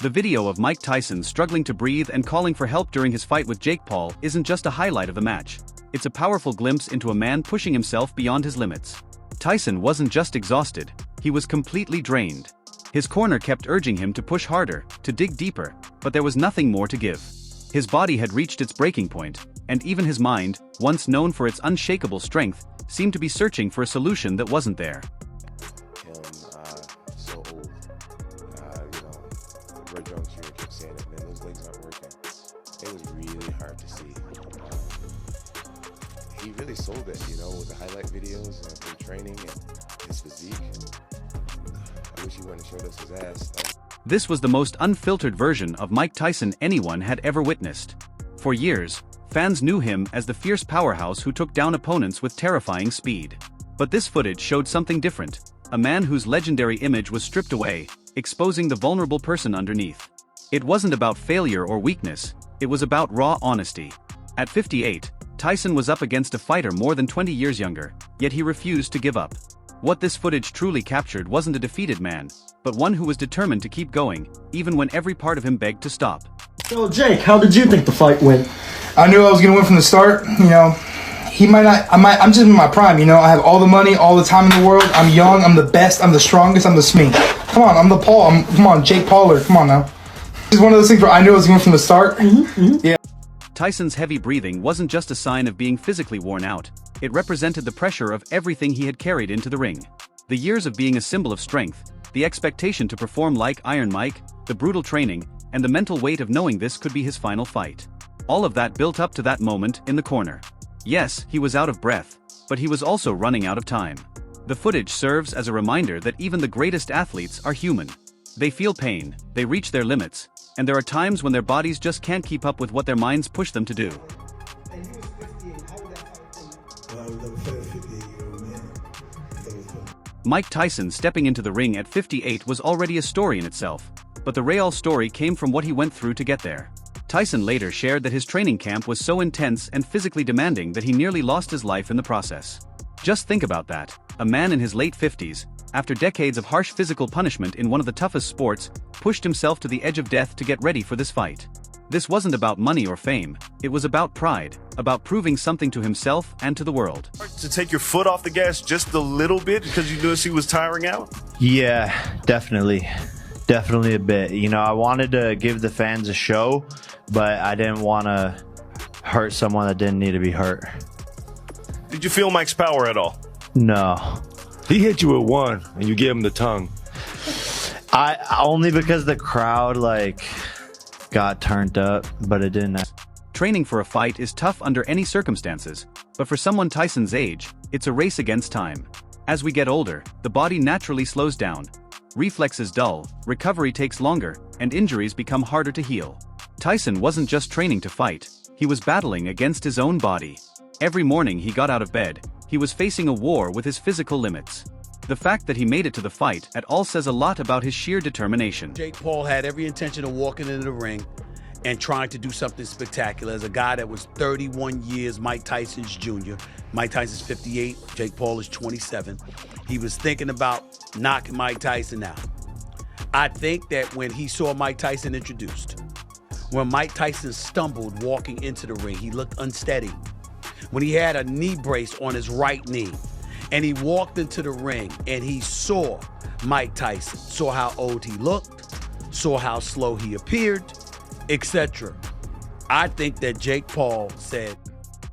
The video of Mike Tyson struggling to breathe and calling for help during his fight with Jake Paul isn't just a highlight of the match. It's a powerful glimpse into a man pushing himself beyond his limits. Tyson wasn't just exhausted, he was completely drained. His corner kept urging him to push harder, to dig deeper, but there was nothing more to give. His body had reached its breaking point, and even his mind, once known for its unshakable strength, seemed to be searching for a solution that wasn't there. So old. Red Jones Jr. kept saying it, man, those legs aren't working. It was really hard to see. He really sold it, with the highlight videos and the training and his physique. I wish he wouldn't have showed us his ass. This was the most unfiltered version of Mike Tyson anyone had ever witnessed. For years, fans knew him as the fierce powerhouse who took down opponents with terrifying speed. But this footage showed something different, a man whose legendary image was stripped away, exposing the vulnerable person underneath. It wasn't about failure or weakness, it was about raw honesty. At 58, Tyson was up against a fighter more than 20 years younger, yet he refused to give up. What this footage truly captured wasn't a defeated man, but one who was determined to keep going, even when every part of him begged to stop. So Jake, how did you think the fight went? I knew I was going to win from the start. He might not, I'm just in my prime, I have all the money, all the time in the world. I'm young, I'm the best, I'm the strongest, I'm the Smee. Come on, I'm the Paul, come on, Jake Pauler, come on now. It's one of those things where I knew I was going from the start. Yeah. Tyson's heavy breathing wasn't just a sign of being physically worn out, it represented the pressure of everything he had carried into the ring. The years of being a symbol of strength, the expectation to perform like Iron Mike, the brutal training, and the mental weight of knowing this could be his final fight. All of that built up to that moment in the corner. Yes, he was out of breath, but he was also running out of time. The footage serves as a reminder that even the greatest athletes are human. They feel pain, they reach their limits, and there are times when their bodies just can't keep up with what their minds push them to do. And he was 58, how would that fight I would never fight a 58-year-old man. Mike Tyson stepping into the ring at 58 was already a story in itself, but the real story came from what he went through to get there. Tyson later shared that his training camp was so intense and physically demanding that he nearly lost his life in the process. Just think about that, a man in his late 50s, after decades of harsh physical punishment in one of the toughest sports, pushed himself to the edge of death to get ready for this fight. This wasn't about money or fame, it was about pride, about proving something to himself and to the world. To take your foot off the gas just a little bit because you knew he was tiring out? Yeah, definitely. Definitely a bit. I wanted to give the fans a show, but I didn't want to hurt someone that didn't need to be hurt. Did you feel Mike's power at all? No. He hit you with one, and you gave him the tongue. I only because the crowd, got turned up, but it didn't. Training for a fight is tough under any circumstances, but for someone Tyson's age, it's a race against time. As we get older, the body naturally slows down. Reflexes dull, recovery takes longer, and injuries become harder to heal. Tyson wasn't just training to fight, he was battling against his own body. Every morning he got out of bed, he was facing a war with his physical limits. The fact that he made it to the fight at all says a lot about his sheer determination. Jake Paul had every intention of walking into the ring and trying to do something spectacular. As a guy that was 31 years Mike Tyson's junior, Mike Tyson's 58, Jake Paul is 27. He was thinking about knocking Mike Tyson out. I think that when he saw Mike Tyson introduced, when Mike Tyson stumbled walking into the ring, he looked unsteady. When he had a knee brace on his right knee, and he walked into the ring and he saw Mike Tyson, saw how old he looked, saw how slow he appeared, etc. I think that Jake Paul said,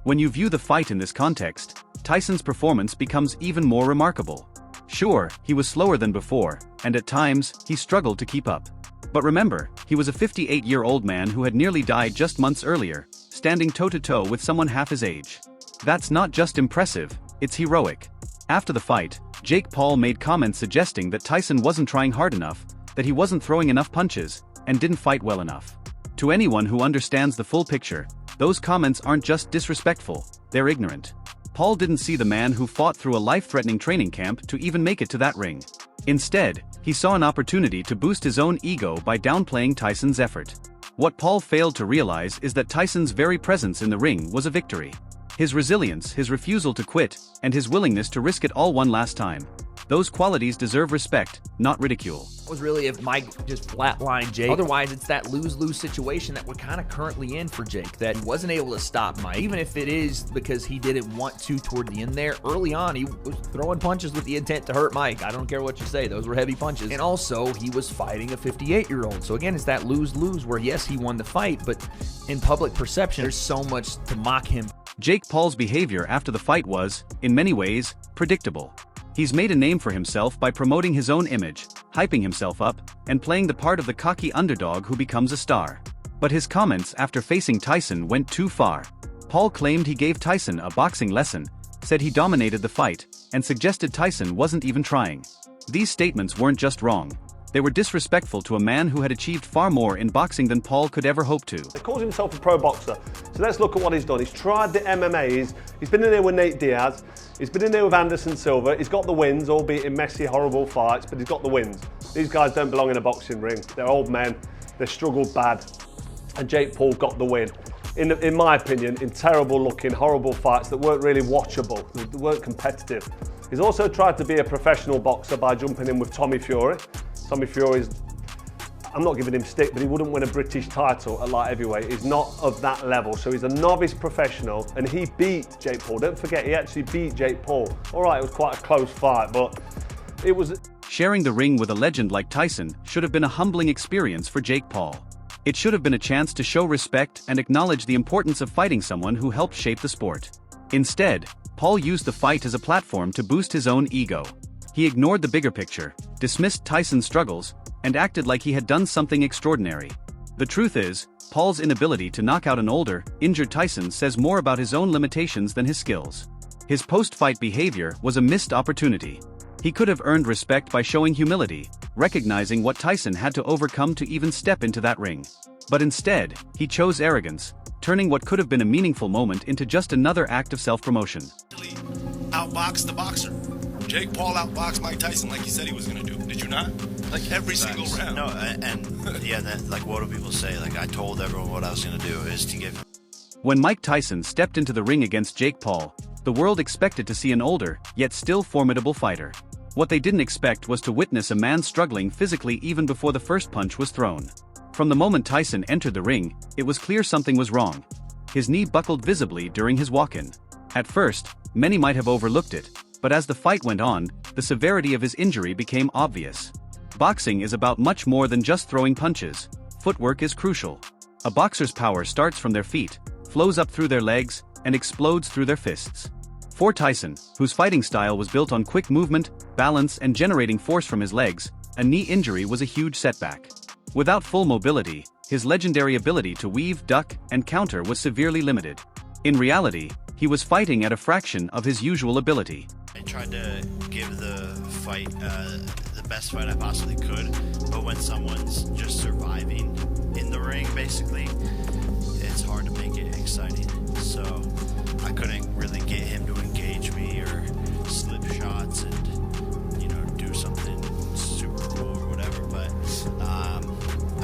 when you view the fight in this context, Tyson's performance becomes even more remarkable. Sure, he was slower than before, and at times, he struggled to keep up. But remember, he was a 58-year-old man who had nearly died just months earlier, standing toe-to-toe with someone half his age. That's not just impressive, it's heroic. After the fight, Jake Paul made comments suggesting that Tyson wasn't trying hard enough, that he wasn't throwing enough punches, and didn't fight well enough. To anyone who understands the full picture, those comments aren't just disrespectful, they're ignorant. Paul didn't see the man who fought through a life-threatening training camp to even make it to that ring. Instead, he saw an opportunity to boost his own ego by downplaying Tyson's effort. What Paul failed to realize is that Tyson's very presence in the ring was a victory. His resilience, his refusal to quit, and his willingness to risk it all one last time. Those qualities deserve respect, not ridicule. Was really if Mike just flatlined Jake. Otherwise, it's that lose-lose situation that we're kind of currently in for Jake, that he wasn't able to stop Mike, even if it is because he didn't want to toward the end there. Early on, he was throwing punches with the intent to hurt Mike. I don't care what you say. Those were heavy punches. And also, he was fighting a 58-year-old. So again, it's that lose-lose where, yes, he won the fight, but in public perception, there's so much to mock him. Jake Paul's behavior after the fight was, in many ways, predictable. He's made a name for himself by promoting his own image, hyping himself up, and playing the part of the cocky underdog who becomes a star. But his comments after facing Tyson went too far. Paul claimed he gave Tyson a boxing lesson, said he dominated the fight, and suggested Tyson wasn't even trying. These statements weren't just wrong. They were disrespectful to a man who had achieved far more in boxing than Paul could ever hope to. He calls himself a pro boxer. So let's look at what he's done. He's tried the MMA. He's been in there with Nate Diaz. He's been in there with Anderson Silva. He's got the wins, albeit in messy, horrible fights, but he's got the wins. These guys don't belong in a boxing ring. They're old men. They struggled bad. And Jake Paul got the win. In my opinion, in terrible looking, horrible fights that weren't really watchable. They weren't competitive. He's also tried to be a professional boxer by jumping in with Tommy Fury. Tommy Fury's, I'm not giving him stick, but he wouldn't win a British title at light heavyweight. He's not of that level, so he's a novice professional, and he beat Jake Paul. Don't forget, he actually beat Jake Paul. All right, it was quite a close fight, but it was... Sharing the ring with a legend like Tyson should have been a humbling experience for Jake Paul. It should have been a chance to show respect and acknowledge the importance of fighting someone who helped shape the sport. Instead, Paul used the fight as a platform to boost his own ego. He ignored the bigger picture, dismissed Tyson's struggles, and acted like he had done something extraordinary. The truth is, Paul's inability to knock out an older, injured Tyson says more about his own limitations than his skills. His post-fight behavior was a missed opportunity. He could have earned respect by showing humility, recognizing what Tyson had to overcome to even step into that ring. But instead, he chose arrogance, turning what could have been a meaningful moment into just another act of self-promotion. Outbox the boxer. Jake Paul outboxed Mike Tyson like he said he was going to do. Did you not? Like every single round. No, and yeah, like what do people say? Like I told everyone what I was going to do is to give him. When Mike Tyson stepped into the ring against Jake Paul, the world expected to see an older, yet still formidable fighter. What they didn't expect was to witness a man struggling physically even before the first punch was thrown. From the moment Tyson entered the ring, it was clear something was wrong. His knee buckled visibly during his walk-in. At first, many might have overlooked it, but as the fight went on, the severity of his injury became obvious. Boxing is about much more than just throwing punches. Footwork is crucial. A boxer's power starts from their feet, flows up through their legs, and explodes through their fists. For Tyson, whose fighting style was built on quick movement, balance, and generating force from his legs, a knee injury was a huge setback. Without full mobility, his legendary ability to weave, duck, and counter was severely limited. In reality, he was fighting at a fraction of his usual ability. I tried to give the fight the best fight I possibly could, but when someone's just surviving in the ring, basically, it's hard to make it exciting. So I couldn't really get him to engage me or slip shots and, you know, do something super cool or whatever. But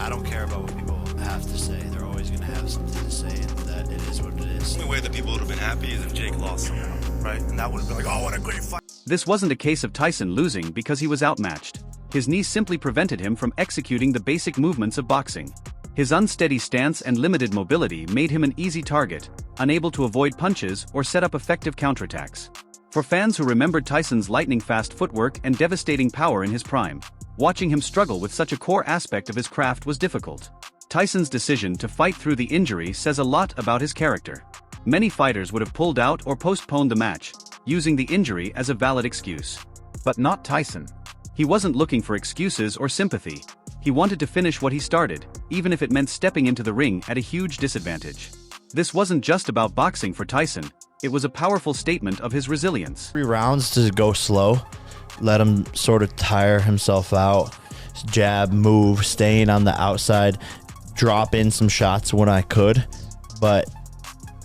I don't care about what people have to say. They're always going to have something to say, and that it is what it is. The only way that people would have been happy is if Jake lost somehow, right? And that would have been like, oh, what a great fight. This wasn't a case of Tyson losing because he was outmatched. His knee simply prevented him from executing the basic movements of boxing. His unsteady stance and limited mobility made him an easy target, unable to avoid punches or set up effective counterattacks. For fans who remembered Tyson's lightning-fast footwork and devastating power in his prime, watching him struggle with such a core aspect of his craft was difficult. Tyson's decision to fight through the injury says a lot about his character. Many fighters would have pulled out or postponed the match, using the injury as a valid excuse. But not Tyson. He wasn't looking for excuses or sympathy. He wanted to finish what he started, even if it meant stepping into the ring at a huge disadvantage. This wasn't just about boxing for Tyson, it was a powerful statement of his resilience. 3 rounds to go slow, let him sort of tire himself out, jab, move, staying on the outside, drop in some shots when I could, but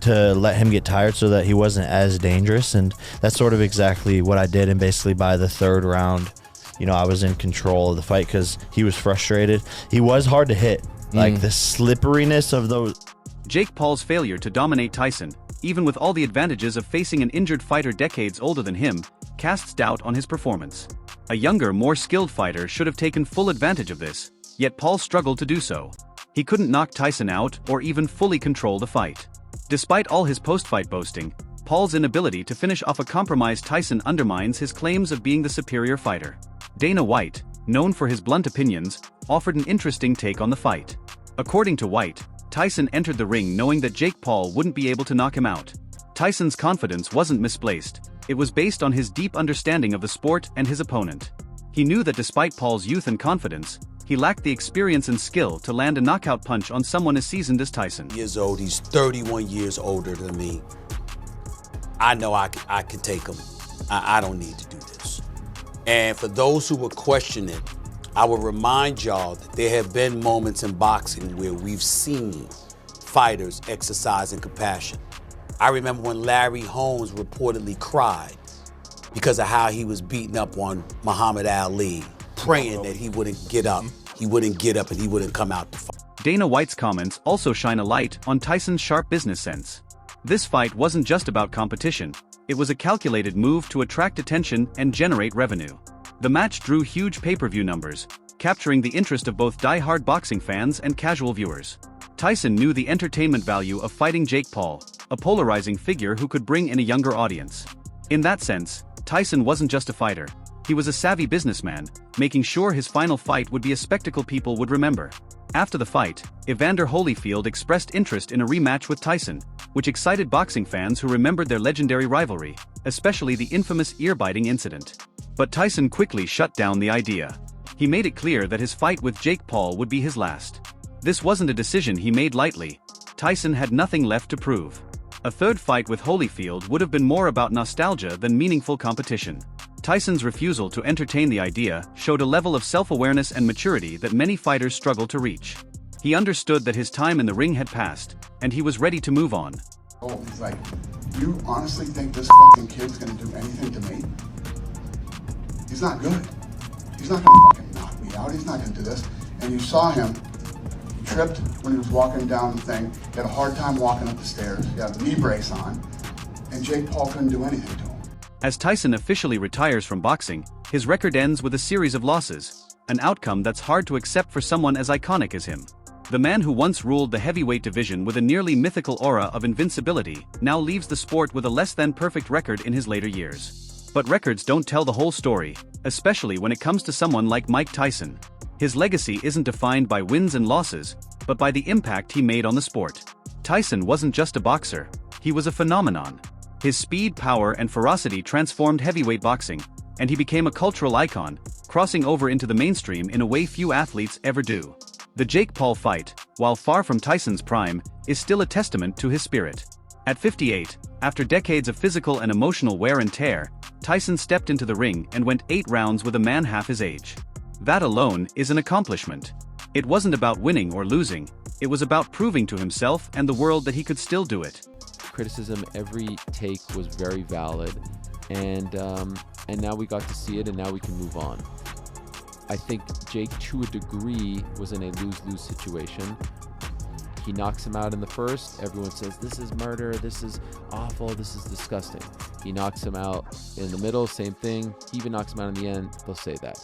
to let him get tired so that he wasn't as dangerous. And that's sort of exactly what I did. And basically by the 3rd round, you know, I was in control of the fight because he was frustrated. He was hard to hit, like the slipperiness of those. Jake Paul's failure to dominate Tyson, even with all the advantages of facing an injured fighter decades older than him, casts doubt on his performance. A younger, more skilled fighter should have taken full advantage of this, yet Paul struggled to do so. He couldn't knock Tyson out or even fully control the fight. Despite all his post-fight boasting, Paul's inability to finish off a compromised Tyson undermines his claims of being the superior fighter. Dana White, known for his blunt opinions, offered an interesting take on the fight. According to White, Tyson entered the ring knowing that Jake Paul wouldn't be able to knock him out. Tyson's confidence wasn't misplaced, it was based on his deep understanding of the sport and his opponent. He knew that despite Paul's youth and confidence, he lacked the experience and skill to land a knockout punch on someone as seasoned as Tyson. Years old, he's 31 years older than me. I know I could take him. I don't need to do this. And for those who will question it, I will remind y'all that there have been moments in boxing where we've seen fighters exercising compassion. I remember when Larry Holmes reportedly cried because of how he was beating up on Muhammad Ali, praying that he wouldn't get up. He wouldn't get up and he wouldn't come out to fight. Dana White's comments also shine a light on Tyson's sharp business sense. This fight wasn't just about competition, it was a calculated move to attract attention and generate revenue. The match drew huge pay-per-view numbers, capturing the interest of both die-hard boxing fans and casual viewers. Tyson knew the entertainment value of fighting Jake Paul, a polarizing figure who could bring in a younger audience. In that sense, Tyson wasn't just a fighter, he was a savvy businessman, making sure his final fight would be a spectacle people would remember. After the fight, Evander Holyfield expressed interest in a rematch with Tyson, which excited boxing fans who remembered their legendary rivalry, especially the infamous ear-biting incident. But Tyson quickly shut down the idea. He made it clear that his fight with Jake Paul would be his last. This wasn't a decision he made lightly. Tyson had nothing left to prove. A third fight with Holyfield would have been more about nostalgia than meaningful competition. Tyson's refusal to entertain the idea showed a level of self-awareness and maturity that many fighters struggle to reach. He understood that his time in the ring had passed, and he was ready to move on. Oh, he's like, you honestly think this fucking kid's gonna do anything to me? He's not good. He's not gonna fucking knock me out. He's not gonna do this. And you saw him, he tripped when he was walking down the thing. He had a hard time walking up the stairs. He had a knee brace on, and Jake Paul couldn't do anything to him. As Tyson officially retires from boxing, his record ends with a series of losses, an outcome that's hard to accept for someone as iconic as him. The man who once ruled the heavyweight division with a nearly mythical aura of invincibility now leaves the sport with a less-than-perfect record in his later years. But records don't tell the whole story, especially when it comes to someone like Mike Tyson. His legacy isn't defined by wins and losses, but by the impact he made on the sport. Tyson wasn't just a boxer, he was a phenomenon. His speed, power, and ferocity transformed heavyweight boxing, and he became a cultural icon, crossing over into the mainstream in a way few athletes ever do. The Jake Paul fight, while far from Tyson's prime, is still a testament to his spirit. At 58, after decades of physical and emotional wear and tear, Tyson stepped into the ring and went 8 rounds with a man half his age. That alone is an accomplishment. It wasn't about winning or losing, it was about proving to himself and the world that he could still do it. Criticism, every take was very valid, and now we got to see it, and now we can move on. I think Jake, to a degree, was in a lose-lose situation. He knocks him out in the first. Everyone says, this is murder, this is awful, this is disgusting. He knocks him out in the middle, same thing. He even knocks him out in the end, they'll say that.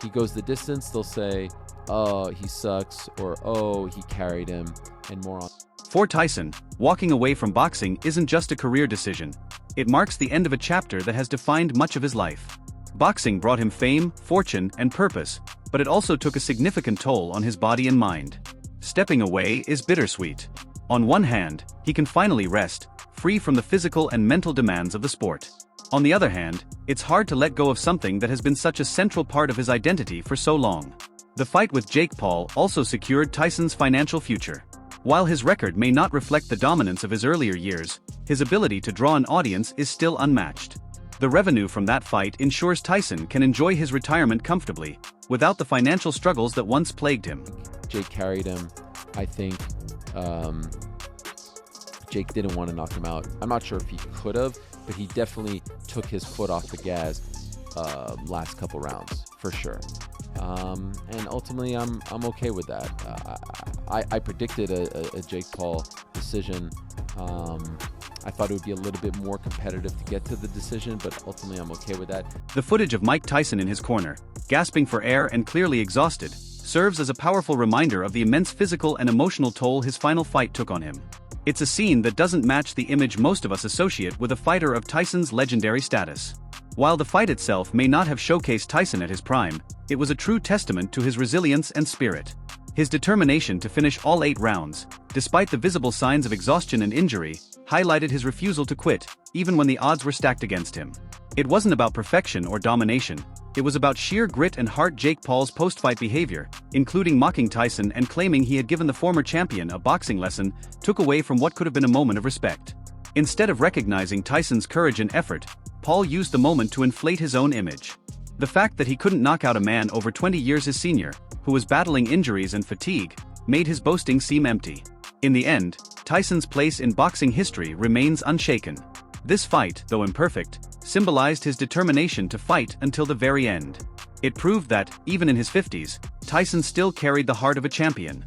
He goes the distance, they'll say, oh, he sucks, or oh, he carried him, and more on. For Tyson, walking away from boxing isn't just a career decision. It marks the end of a chapter that has defined much of his life. Boxing brought him fame, fortune, and purpose, but it also took a significant toll on his body and mind. Stepping away is bittersweet. On one hand, he can finally rest, free from the physical and mental demands of the sport. On the other hand, it's hard to let go of something that has been such a central part of his identity for so long. The fight with Jake Paul also secured Tyson's financial future. While his record may not reflect the dominance of his earlier years, his ability to draw an audience is still unmatched. The revenue from that fight ensures Tyson can enjoy his retirement comfortably, without the financial struggles that once plagued him. Jake carried him. I think Jake didn't want to knock him out. I'm not sure if he could have, but he definitely took his foot off the gas last couple rounds, for sure. And ultimately, I'm okay with that. I predicted a Jake Paul decision. I thought it would be a little bit more competitive to get to the decision, but ultimately I'm okay with that. The footage of Mike Tyson in his corner, gasping for air and clearly exhausted, serves as a powerful reminder of the immense physical and emotional toll his final fight took on him. It's a scene that doesn't match the image most of us associate with a fighter of Tyson's legendary status. While the fight itself may not have showcased Tyson at his prime, it was a true testament to his resilience and spirit. His determination to finish all 8 rounds, despite the visible signs of exhaustion and injury, highlighted his refusal to quit, even when the odds were stacked against him. It wasn't about perfection or domination, it was about sheer grit and heart. Jake Paul's post-fight behavior, including mocking Tyson and claiming he had given the former champion a boxing lesson, took away from what could have been a moment of respect. Instead of recognizing Tyson's courage and effort, Paul used the moment to inflate his own image. The fact that he couldn't knock out a man over 20 years his senior, who was battling injuries and fatigue, made his boasting seem empty. In the end, Tyson's place in boxing history remains unshaken. This fight, though imperfect, symbolized his determination to fight until the very end. It proved that, even in his 50s, Tyson still carried the heart of a champion.